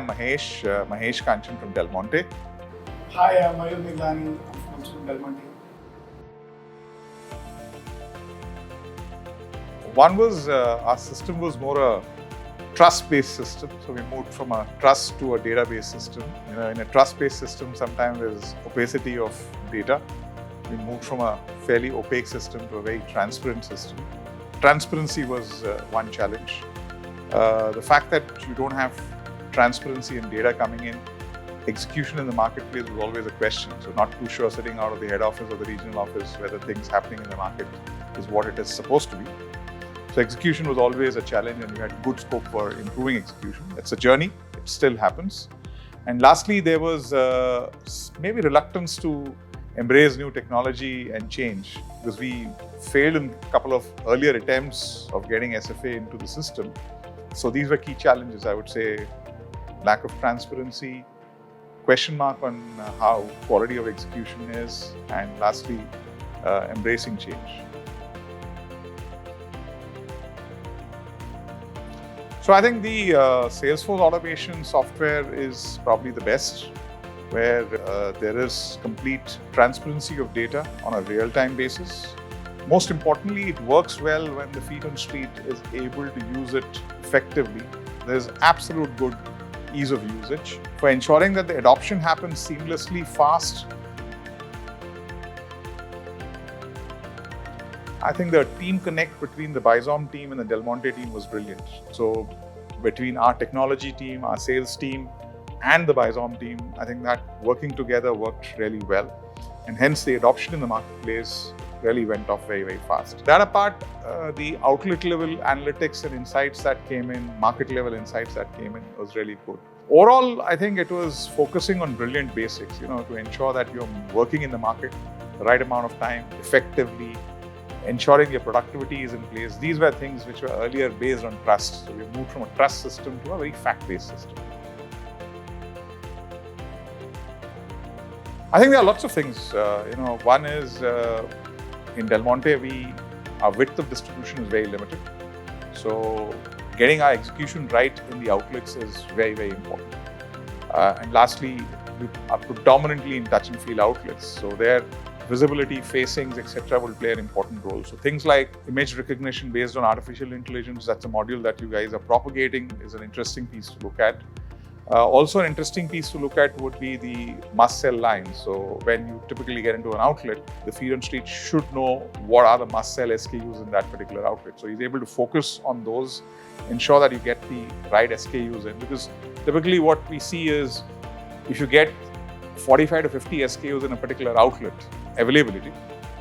Mahesh Kanchan from Del Monte. Hi, I'm Mayur Niglani. I'm from Del Monte. One was our system was more a trust-based system, so we moved from a trust to a database system. In a trust-based system, sometimes there's opacity of data. We moved from a fairly opaque system to a very transparent system. Transparency was one challenge. The fact that you don't have transparency in data coming in, execution in the marketplace was always a question. So not too sure sitting out of the head office or the regional office whether things happening in the market is what it is supposed to be. So execution was always a challenge, and we had good scope for improving execution. It's a journey, it still happens. And lastly, there was maybe reluctance to embrace new technology and change, because we failed in a couple of earlier attempts of getting SFA into the system. So these were key challenges, I would say: lack of transparency, question mark on how quality of execution is, and lastly, embracing change. So I think the Salesforce automation software is probably the best, where there is complete transparency of data on a real-time basis. Most importantly, it works well when the feet on street is able to use it effectively. There's absolute good ease of usage for ensuring that the adoption happens seamlessly, fast. I think the team connect between the Bizom team and the Del Monte team was brilliant. So between our technology team, our sales team, and the Bizom team, I think that working together worked really well. And hence the adoption in the marketplace really went off very, very fast. That apart, the outlet level analytics and insights that came in, market level insights that came in was really good. Overall, I think it was focusing on brilliant basics, to ensure that you're working in the market the right amount of time, effectively, ensuring your productivity is in place. These were things which were earlier based on trust. So we moved from a trust system to a very fact-based system. I think there are lots of things. One is in Del Monte, our width of distribution is very limited. So getting our execution right in the outlets is very, very important. And lastly, we are predominantly in touch and feel outlets. So their visibility, facings, etc. will play an important role. So things like image recognition based on artificial intelligence, that's a module that you guys are propagating, is an interesting piece to look at. Also an interesting piece to look at would be the must-sell lines. So when you typically get into an outlet, the feet on street should know what are the must-sell SKUs in that particular outlet. So he's able to focus on those, ensure that you get the right SKUs in. Because typically what we see is, if you get 45 to 50 SKUs in a particular outlet availability,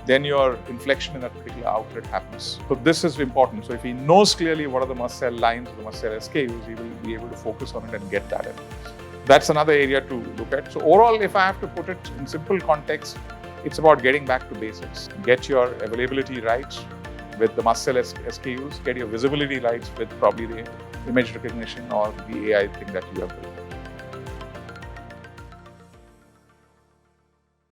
then your inflection in that particular outlet happens. So this is important. So if he knows clearly what are the must-sell lines or the must-sell SKUs, he will be able to focus on it and get that in. That's another area to look at. So overall, if I have to put it in simple context, it's about getting back to basics. Get your availability right with the must-sell SKUs, get your visibility right with probably the image recognition or the AI thing that you have built.